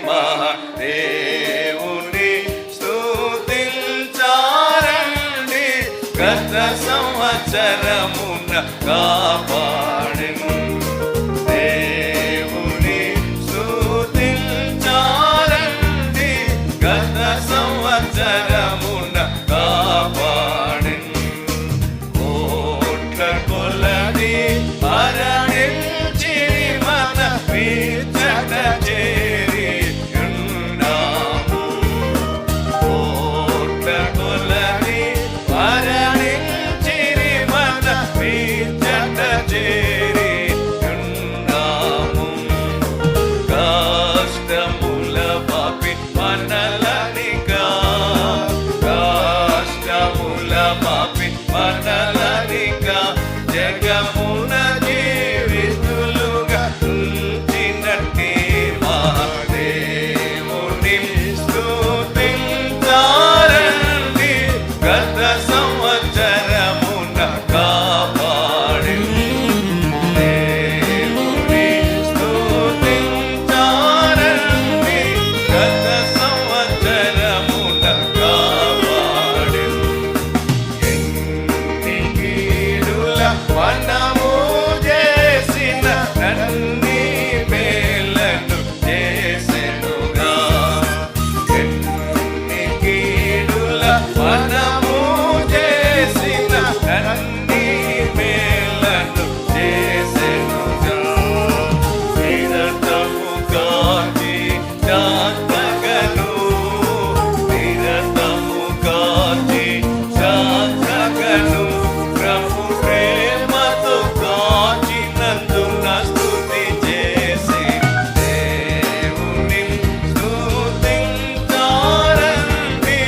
మహాదేవుని స్తుతించారండి. గత సంవత్సరమున కాపాడెను. దేవుని స్తుతించారండి. గత సంవత్సరమున కాపాడెను. కోట్ల కొలది మరణించిరి మన విచట చేరి ఉన్నాము. కోట్ల కొలది మరణించిరి మన విచట చేరి ఉన్నాము. కష్టముల పాపి మనలనిగా, కష్టముల పాపి మనలనిగా, జగమున జీవితులుగా ఉంచినట్టి మహాదేవుని స్తుతించారండి. గత సంవత్సరమున కాపాడెను. దేవుని స్తుతించారండి. గత సంవత్సరమున కాపాడెను. ఎన్ని కీడుల మనము చేసిన నన్ని మేలను చేసెనుగా. ఎన్ని కీడుల మనము చేసిన నన్ని మేలను చేసెనుగా. నిరతము కాచి శాంతగను, నిరతము కాచి శాంతగను, ప్రభు ప్రేమతో కాచినందున స్తుతి చేసి దేవుని స్తుతించారండి.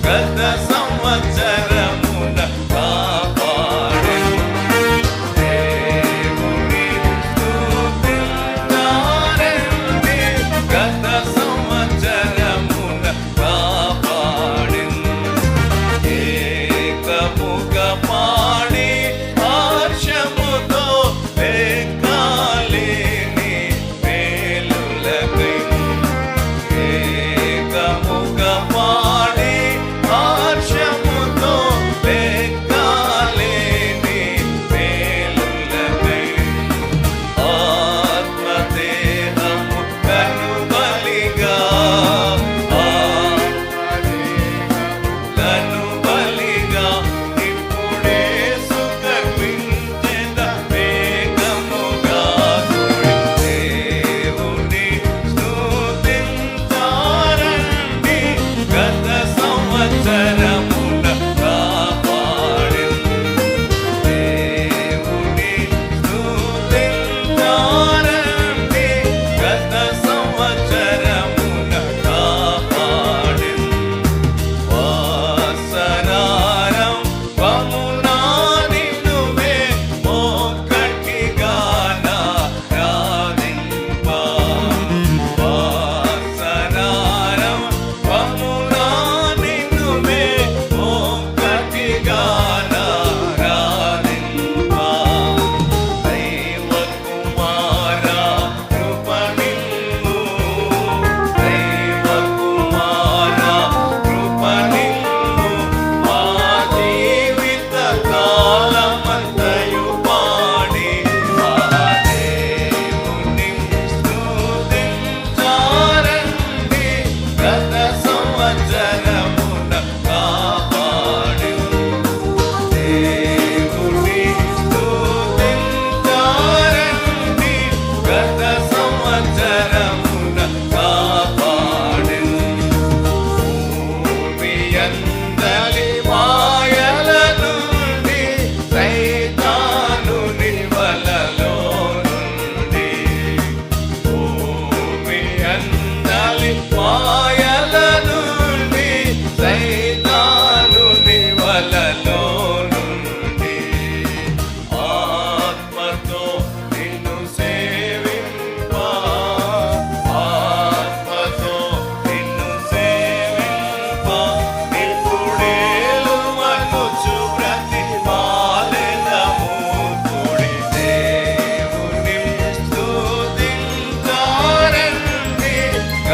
గత సంవత్సరమున కాపాడెను. దేవుని స్తుతించారండి. గత సంవత్సరమున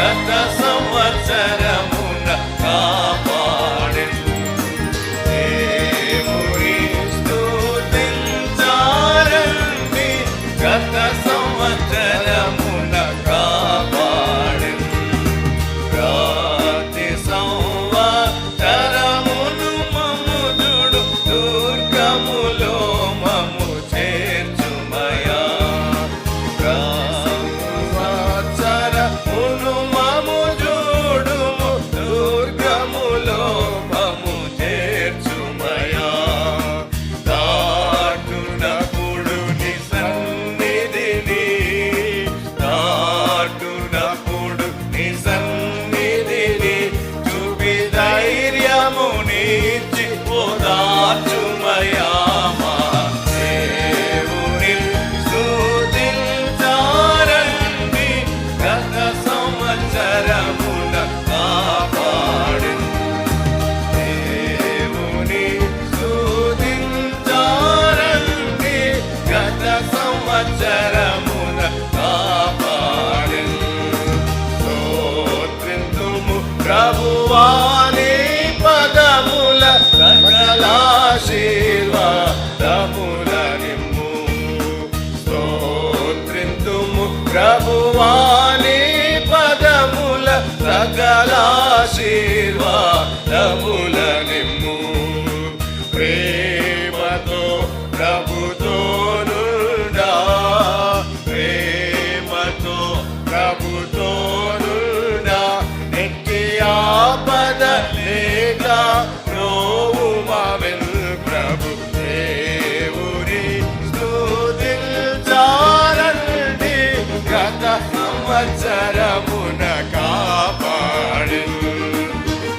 గత సంవత్సరమున కాపాడెను. దేవుని స్తుతించారండి, గత సంవత్సరమున కాపాడెను. ప్రతి సంవత్సరమును మమ్ముడు దుర్గములో మమ్ము చేర్చుమయా. సంవత్సరమును మమ్ము చూడుము దుర్గములో మమ్ము చేర్చుమయా. దాటునప్పుడు నీ సన్నిధిని, దాటునప్పుడు నీ సన్నిధిని చూపి ధైర్యమునిచ్చి ఓదార్చుమయా. మా దేవుని స్తుతించారండి, గత సంవత్సరమున కాపాడెను. దేవుని స్తుతించారండి, గత సంవత్సరమున కాపాడెను. స్తోత్రింతుము ప్రభువాని పదముల సకలాశీర్వాదముల నిమ్ము. స్తోత్రింతుము ప్రభువాని పదముల సకలాశీర్వాదముల నిమ్ము. ప్రేమతో ప్రభుతో నుండా, ప్రేమతో ప్రభుతో నుండా, నెట్టి ఆపద లేక ప్రోవుమావెన్ ప్రభు. దేవుని స్తుతించారండి, గత సంవత్సరమున కాపాడెను.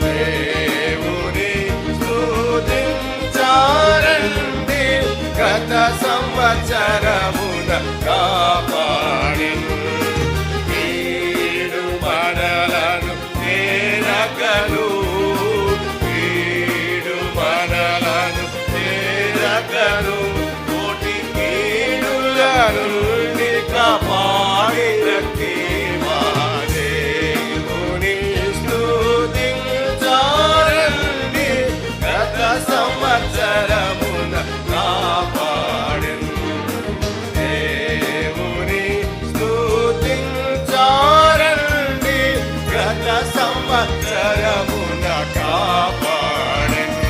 దేవుని స్తుతించారండి, గత సంవత్సరమున కాపాడెను. కీడు మనలను చేరకలు, కీడు మనలను చేరకలు, కోటి కీడుల నుండి కాపాడి రక్షి. మా దేవుని స్తుతించారండి, గత సంవత్సరమున కాపాడెను. దేవుని స్తుతించారండి, గత సంవత్సరమున కాపాడెను.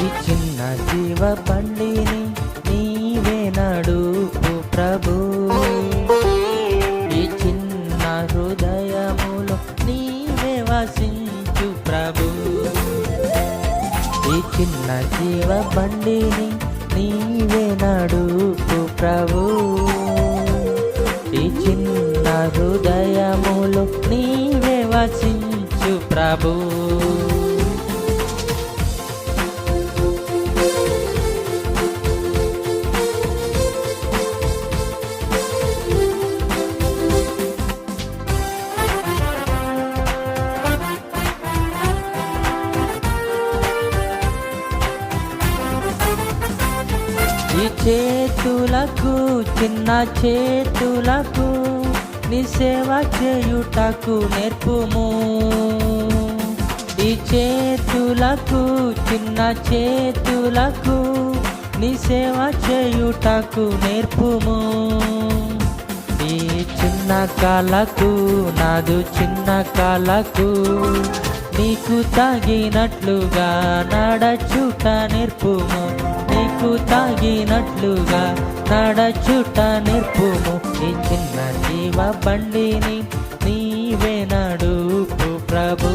ఈ చిన్న జీవ బండిని నీవే నడుపు ప్రభు. ఈ చిన్న హృదయములో నీవే వసించు ప్రభు. ఈ చిన్న జీవ బండిని నీవే నడుపు ప్రభు. ఈ చిన్న హృదయములో నీవే వసించు ప్రభు. ఈ చేతులకు చిన్న చేతులకు నీ సేవ చేయుటకు నేర్పుము. ఈ చేతులకు చిన్న చేతులకు నీ సేవ చేయుటకు నేర్పుము. ఈ చిన్న కాలకు నాదు చిన్న కాలకు నీకు తాగినట్లుగా నడచుట నేర్పుము. నీకు తాగినట్లుగా నడచుట నేర్పుము. ఈ చిన్న జీవ బండిని నీవే నడుపు ప్రభు.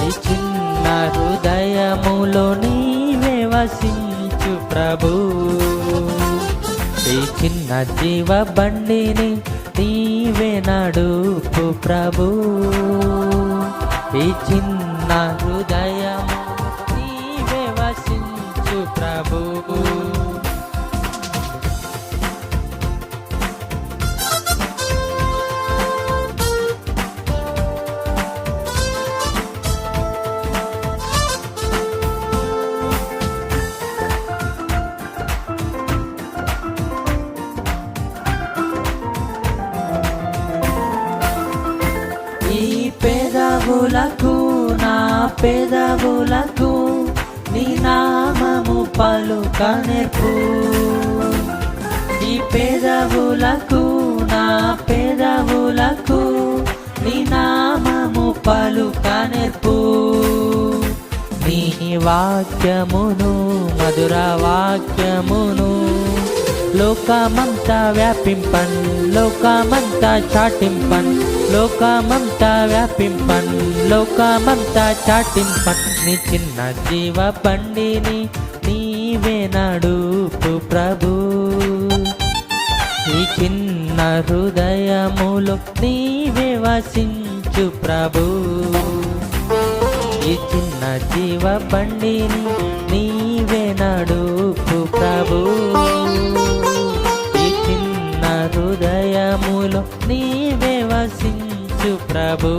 ఈ చిన్న హృదయములో నీవే వసించు ప్రభు. ఈ చిన్న జీవ బండిని నీవే నడుపు ప్రభు. ఈ చిన్న హృదయము నీవే వసించు ప్రభు. ఈ పెదవులకు నా పెదవులకు నీ నామము పలుక నేర్పు. ఈ పెదవులకు నా పెదవులకు నీ నామము పలుక నేర్పు. నీ వాక్యమును మధుర వాక్యమును లోకమంతా వ్యాపింపన్, లోకమంతా చాటింపన్, లోకమంతా వ్యాపింపన్, లోకమంతా చాటింపన్. నీ చిన్న జీవ బండిని నీవే నడుపు ప్రభు. ఈ చిన్న హృదయములో నీవే వసించు ప్రభు. ఈ చిన్న జీవ బండిని నీవే నడుపు ప్రభు. ఈ చిన్న హృదయములో నీవే వసించు ప్రభు.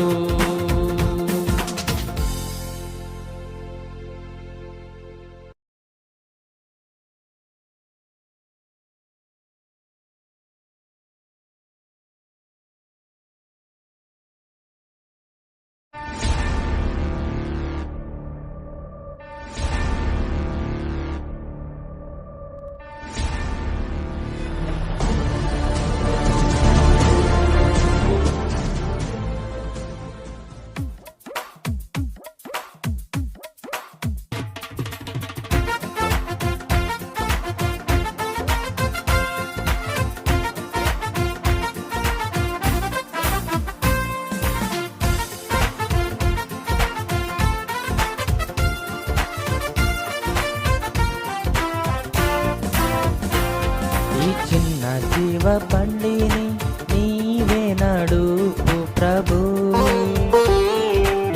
ఈ చిన్న జీవ బండిని నీవే నడుపు ప్రభు.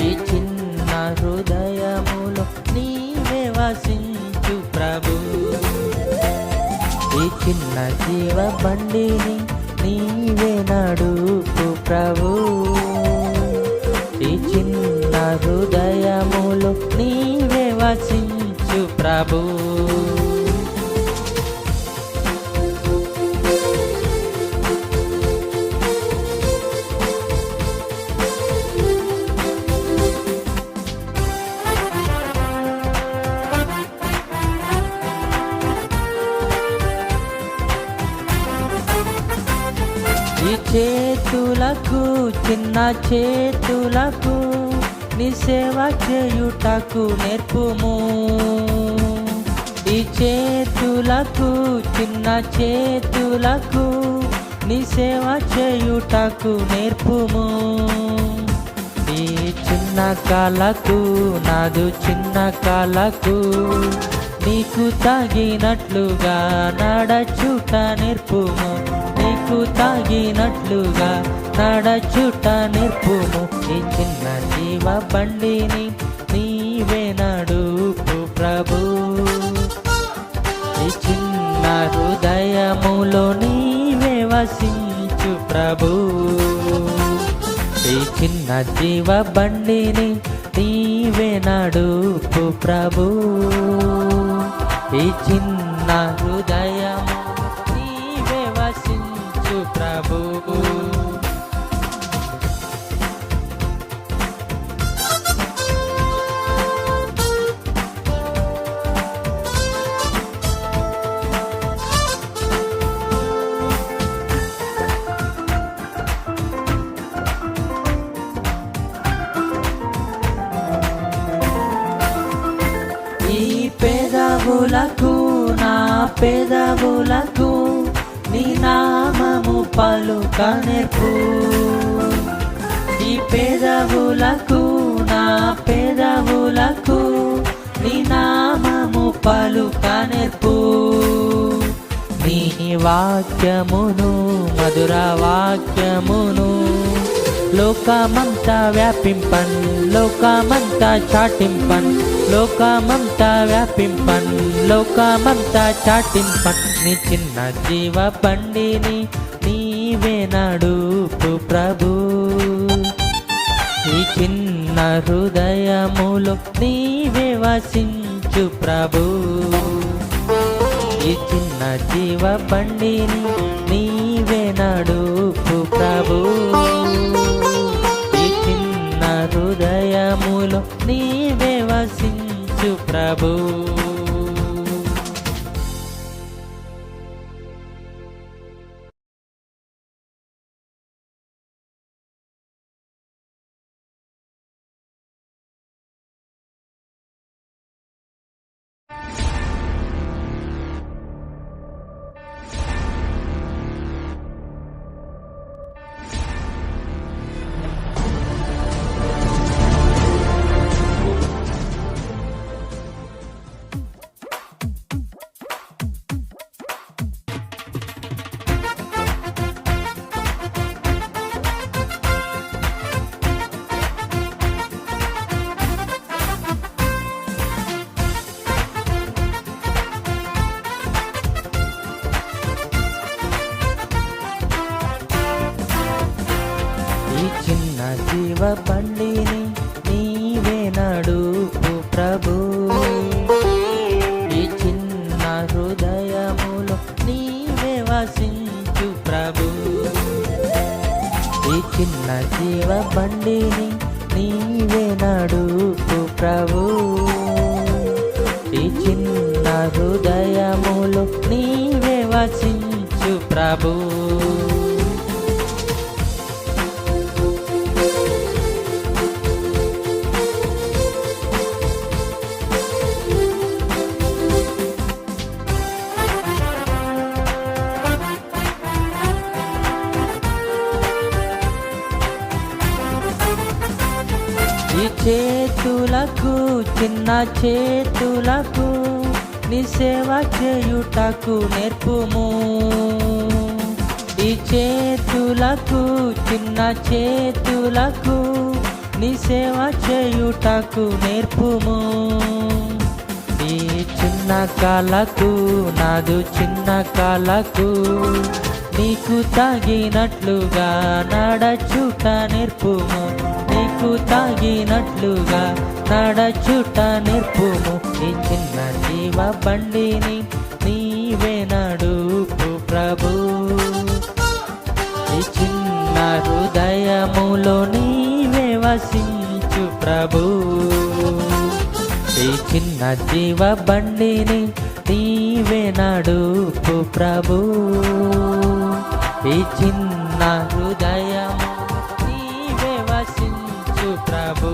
ఈ చిన్న హృదయములో నీవే వసించు ప్రభు. ఈ చిన్న జీవ బండిని నీవే నడుపు ప్రభు. ఈ చిన్న హృదయములో నీవే వసించు ప్రభు. ఈ చేతులకు చిన్న చేతులకు నీ సేవ చేయుటకు నేర్పుము. ఈ చేతులకు చిన్న చేతులకు నీ సేవ చేయుటకు నేర్పుము. ఈ చిన్న కాలకు నాదు చిన్న కాలకు నీకు తాగినట్లుగా నడచుట నేర్పుము. నీకు తాగినట్లుగా నడచుట నేర్పుము. ఈ చిన్న జీవ బండిని నీవే నడుపు ప్రభు. ఈ చిన్న హృదయములో నీవే వసించు ప్రభు. ఈ చిన్న జీవ బండిని నీవే నడుపు ప్రభు. ఈ చిన్న హృదయము నీవే వసించు ప్రభు. ఈ పెదవులకు నా పెదవులకు నీ నామము పలుక నేర్పు. ఈ పెదవులకు నా పెదవులకు నీ నామము పలుక నేర్పు. నీ వాక్యమును మధుర వాక్యమును లోకమంతా వ్యాపింపన్, లోకమంతా చాటింపన్, లోకమంతా వ్యాపింపన్, లోకమంతా చాటింపన్. నీ చిన్న జీవ బండిని నీవే నడుపు ప్రభు. ఈ చిన్న హృదయములో నీవే వసించు ప్రభు. ఈ చిన్న జీవ బండిని నీవే నడుపు ప్రభు. ఈ చిన్న హృదయములో నీవే వసించు ప్రభు. ఈ చిన్న జీవ బండిని నీవే నడుపు ప్రభు. ఈ చిన్న హృదయములో నీవే వసించు ప్రభు. ఈ చిన్న జీవ బండిని నీవే నడుపు ప్రభు. ఈ చిన్న హృదయములో నీవే వసించు ప్రభు. ఈ చేతులకు చిన్న చేతులకు నీ సేవ చేయుటకు నేర్పుము. ఈ చేతులకు చిన్న చేతులకు నీ సేవ చేయుటకు నేర్పుము. ఈ చిన్న కాళ్ళకు నాదు చిన్న కాళ్ళకు నీకు తాగినట్లుగా నడచుట నేర్పుము. నీకు తాగినట్లుగా నడచుట నేర్పుము. ఈ చిన్న జీవ బండిని నీవే నడుపు ప్రభు. ఈ చిన్న హృదయములో నీవే వసించు ప్రభు. ఈ చిన్న జీవ బండిని నీవే నడుపు ప్రభు. ఈ చిన్న హృదయము నీవే వసించు ప్రభు.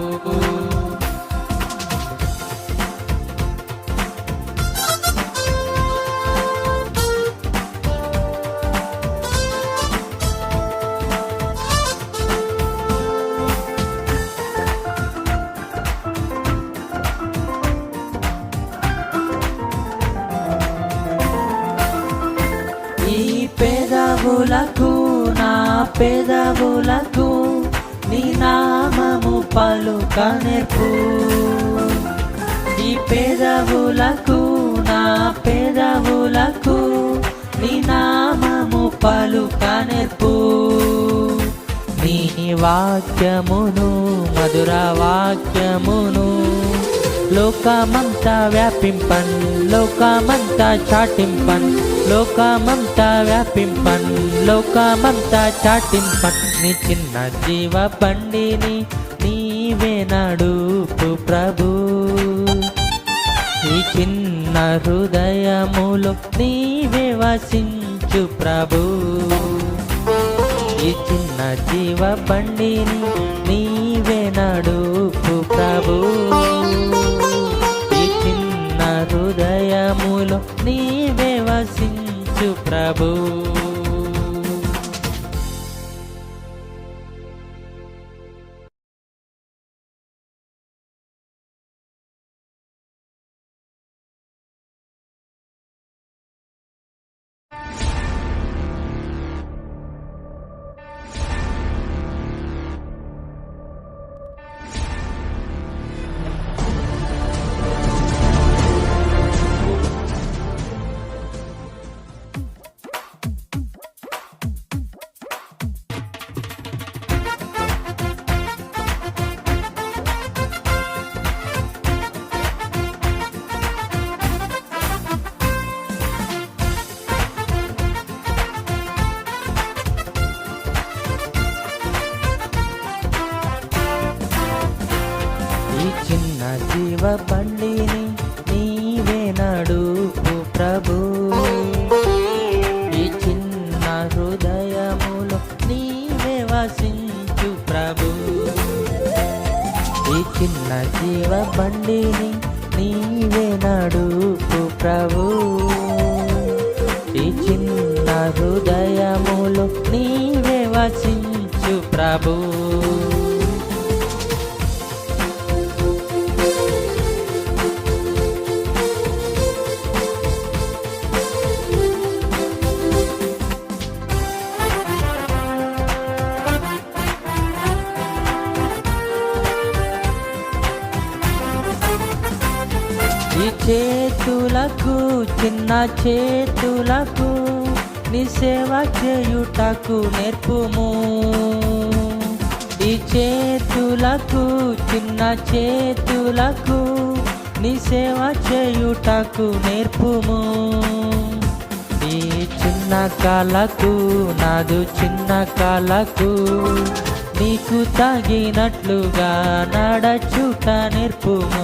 ఈ పెదవులకు నా పెదవులకు నీ నామము పలుక నేర్పు. ఈ పెదవులకు నా పెదవులకు నీ నామము పలుక నేర్పు. నీ వాక్యమును మధుర వాక్యమును లోకమంతా వ్యాపింపన్, లోకమంతా చాటింపన్, లోకమంతా వ్యాపింపన్, లోకమంతా చాటింపన్. నీ చిన్న జీవ బండిని నీవే నడుపు ప్రభు. ఈ చిన్న హృదయములో నీవే వసించు ప్రభు. ఈ చిన్న జీవ బండిని నీవే నడుపు ప్రభు. ఈ చిన్న హృదయములో నీవే వసించు ప్రభు. జీవ బండిని నీవే నడుపు ప్రభు. ఈ చిన్న హృదయములో నీవే వసించు ప్రభు. ఈ చిన్న జీవ బండిని నీవే నడుపు ప్రభు. ఈ చిన్న హృదయములో నీవే వసించు ప్రభు. ఈ చేతులకు చిన్న చేతులకు నీ సేవ చేయుటకు నేర్పుము. ఈ చేతులకు చిన్న చేతులకు నీ సేవ చేయుటకు నేర్పుము. ఈ చిన్న కాళ్ళకు నాదు చిన్న కాళ్ళకు నీకు తగినట్లుగా నడచుట నేర్పుము.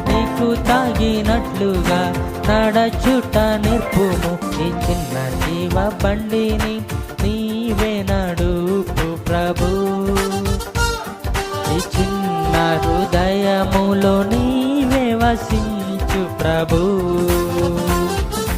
నీకు తాగినట్లుగా నడచుట నేర్పుము. ఈ చిన్న జీవ బండిని నీవే నడుపు ప్రభు. ఈ చిన్న హృదయములో నీవే వసించు ప్రభు.